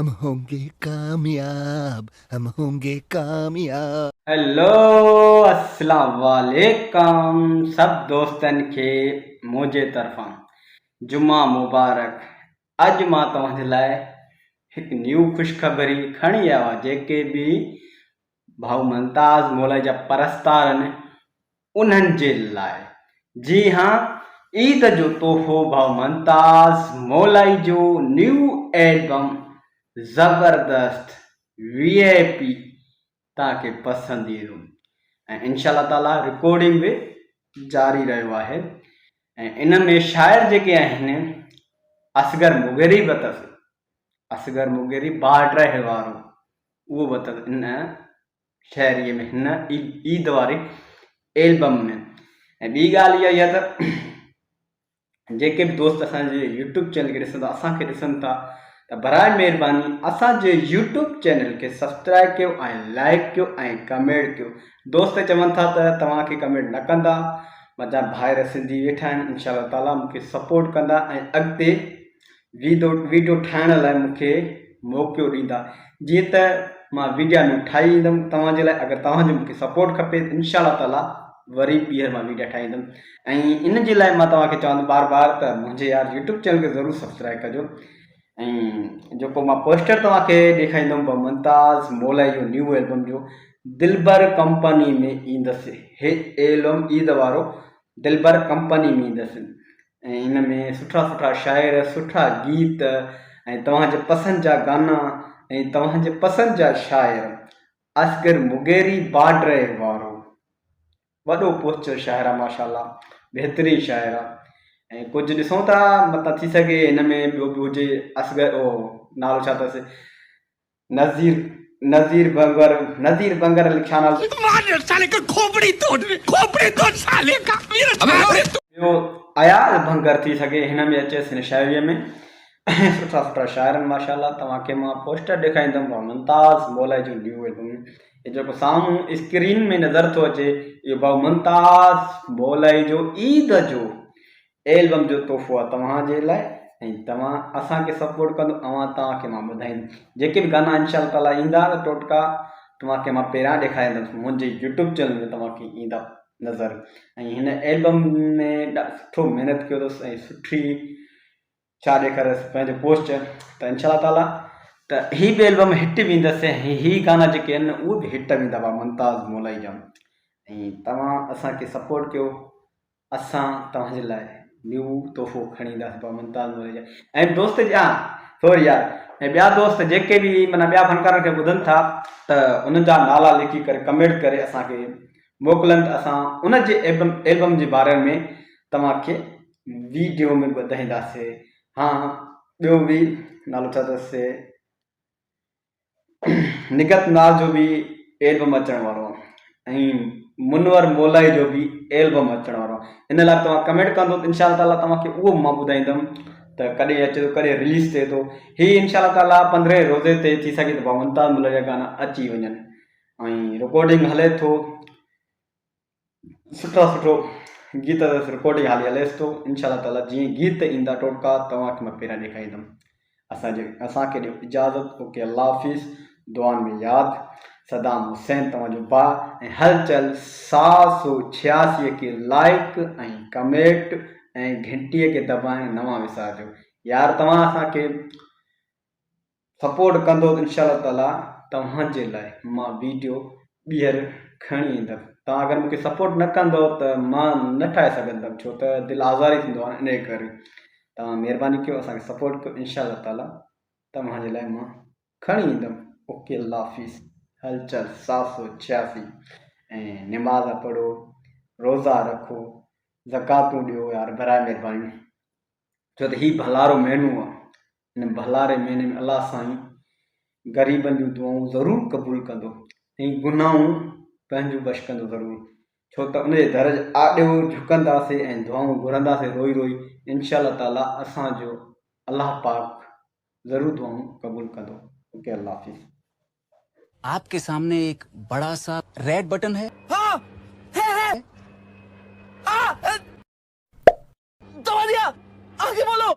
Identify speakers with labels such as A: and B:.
A: हम होंगे कामयाब, हम होंगे कामयाब।
B: हेलो, अस्सलाम वालेकुम सब दोस्तन खे मुझे तरफां जुमा मुबारक। अज मां तव्हांजे लाइ हिकु न्यू ख़ुशख़बरी खणी आयो आहे। जेके बि भाऊ मुमताज़ मौलाई जा परस्तार आहिनि उन्हनि जे लाइ, जी हाँ, ईद जो तोहफ़ो भाऊ मुमताज़ मौलाई जो न्यू एल्बम ज़बरदस्त VIP तव्हांखे पसंदि ईंदो ऐं इंशाअल्लाह ताला रिकॉर्डिंग बि जारी रहियो आहे। ऐं इन में शाइर जेके आहिनि असगर मुगेरी बि अथसि, असगर मुगेरी बाड्रह वारो, उहो बि अथसि इन शाइरीअ में, हिन ईद वारी एल्बम में। ऐं ॿी ॻाल्हि इहा आहे त जेके बि दोस्त असांजे यूट्यूब चैनल खे ॾिसंदा, असांखे ॾिसनि था, त बराए महिरबानी असांजे यूट्यूब चैनल खे सब्सक्राइब कयो ऐं लाइक कयो ऐं कमेंट कयो। दोस्त चवनि था त तव्हांखे कमेंट न कंदा, मुंहिंजा भाइर सिंधी वेठा आहिनि, इंशाअल्लाह ताला मूंखे सपोर्ट कंदा ऐं अॻिते वीडियो ठाहिण लाइ मूंखे मौक़ो ॾींदा। जीअं त मां वीडियो ठाही ईंदुमि तव्हांजे लाइ, अगरि तव्हांजो मूंखे सपोर्ट खपे त इंशाअल्लाह ताला वरी ॿीहर मां वीडियो ठाहींदुमि। ऐं इन जे लाइ मां तव्हांखे चवंदुमि बार बार त मुंहिंजे यार यूट्यूब चैनल खे ज़रूरु सब्सक्राइब कजो। ऐं जेको मां पोस्टर तव्हांखे ॾेखारींदुमि भाऊ मुमताज़ मौलाई जो न्यू एल्बम जो, दिलबर कंपनी में ईंदसि। हे एल्बम ईद वारो दिलबर कंपनी में ईंदसि ऐं इन में सुठा सुठा शाइर, सुठा गीत ऐं तव्हांजे पसंदि जा गाना ऐं तव्हांजे पसंदि जा शाइर। असगर मुगेरी बाड्रह वारो वॾो पोस्टर शाइर आहे, माशाल्लाह बहितरीनु शाइर आहे। ऐं कुझु ॾिसूं था, मतिलबु थी सघे हिन में ॿियो बि हुजे। असगर ओ नालो छा अथसि, नज़ीर बंगर लिखिया नालो, ॿियो अयाज़ बंगर थी सघे हिन में अचेसि हिन शाइरीअ में। सुठा सुठा शाइर आहिनि माशाल्लाह। तव्हांखे मां पोस्टर ॾेखारींदुमि भाऊ मुमताज़ मौलाई जो न्यू एल्बम। इहो जेको साम्हूं स्क्रीन में नज़र थो अचे, इहो भाऊ मुमताज़ मौलाई जो ईद जो एल्बम जो तोहफ़ो आहे तव्हांजे लाइ। ऐं तव्हां असांखे सपोर्ट कंदो, तव्हांखे मां ॿुधाईंदुमि जेके बि गाना इंशाअल्लाह ताला ईंदा त टोटका तव्हांखे मां पहिरियां ॾेखारींदुमि, मुंहिंजे यूट्यूब चैनल में तव्हांखे ईंदा नज़र। ऐं हिन एल्बम में सुठो महिनत कयो अथसि ऐं सुठी छा ॾेखारियोसि पंहिंजो पोस्टर, त इंशाअल्लाह ताला त हीअ बि एल्बम हिट वेंदसि ऐं हीअ गाना जेके आहिनि उहे बि हिट वेंदा भाऊ मुमताज़ मौलाई जा। ऐं तव्हां असांखे सपोर्ट कयो, असां तव्हांजे लाइ न्यू तोहफ़ो खणी ईंदासीं भाऊ मुमताज़ मौलाई जा। ऐं दोस्त सॉरी यार, ऐं ॿिया दोस्त जेके बि माना ॿिया फनकारनि खे ॿुधनि था त उन्हनि जा नाला लिखी करे कमेंट करे असांखे मोकिलनि, त असां उन जे एल्बम जे बारे में तव्हांखे वीडियो में ॿुधाईंदासीं। हा, ॿियो बि नालो छा अथसि, निगत नाज़ जो बि एल्बम अचण वारो आहे ऐं मुनवर मौलाई जो बि एल्बम अचण वारो आहे। इन लाइ तव्हां कमेंट कंदो त इंशाअल्लाह ताला तव्हांखे उहो मां ॿुधाईंदुमि त कॾहिं अचे थो, कॾहिं रिलीज़ थिए थो। हीअ इंशाअल्लाह ताला 15 रोज़े ते थी सघे त भाऊ मुमताज़ मौलाई जा गाना अची वञनि ऐं रिकॉर्डिंग हले थो, सुठो गीत रिकॉर्डिंग हाली हलेसि थो। इंशाअल्लाह ताला जीअं गीत ईंदा टोटका तव्हांखे मां पहिरियां ॾेखारींदुमि। असांखे ॾियो इजाज़त। ओके, अल्लाह हाफ़िज़। दुआनि में यादि सदाम हुसैन तव्हांजो भाउ। ऐं हलचल 786 खे लाइक ऐं कमेंट ऐं घंटीअ खे दॿाइण न विसारिजो यार। तव्हां असांखे सपोर्ट कंदो त इंशाअल्लाह ताला तव्हांजे लाइ मां वीडियो ॿीहर खणी ईंदुमि। तव्हां अगरि मूंखे सपोर्ट न कंदो त मां न ठाहे सघंदुमि, छो त दिलि आज़ारी थींदो आहे, इन करे तव्हां महिरबानी कयो, असांखे सपोर्ट कयो। इंशाअल्लाह ताला तव्हांजे लाइ मां खणी ईंदुमि। ओके, अल्लाह हाफ़िज़। हलचल 786 ऐं निमाज़ पढ़ो, रोज़ा रखो, ज़कातूं ॾियो यार बराए महिरबानी, छो त हीउ भलारो महीनो आहे। हिन भलारे महीने में अलाह साईं ग़रीबनि जूं दुआऊं ज़रूरु क़बूलु कंदो ऐं गुनाहूं पंहिंजूं बख़्श कंदो ज़रूरु, छो त उनजे दर आॾियो झुकंदासीं ऐं दुआऊं घुरंदासीं रोई रोई। इंशाअल्लाह ताला असांजो अलाह पाक ज़रूरु दुआऊं क़बूलु कंदो। ओके, अल्लाह हाफ़िज़।
C: आपके सामने एक बड़ा सा रेड बटन है। हाँ, है। दबा दिया, आगे बोलो।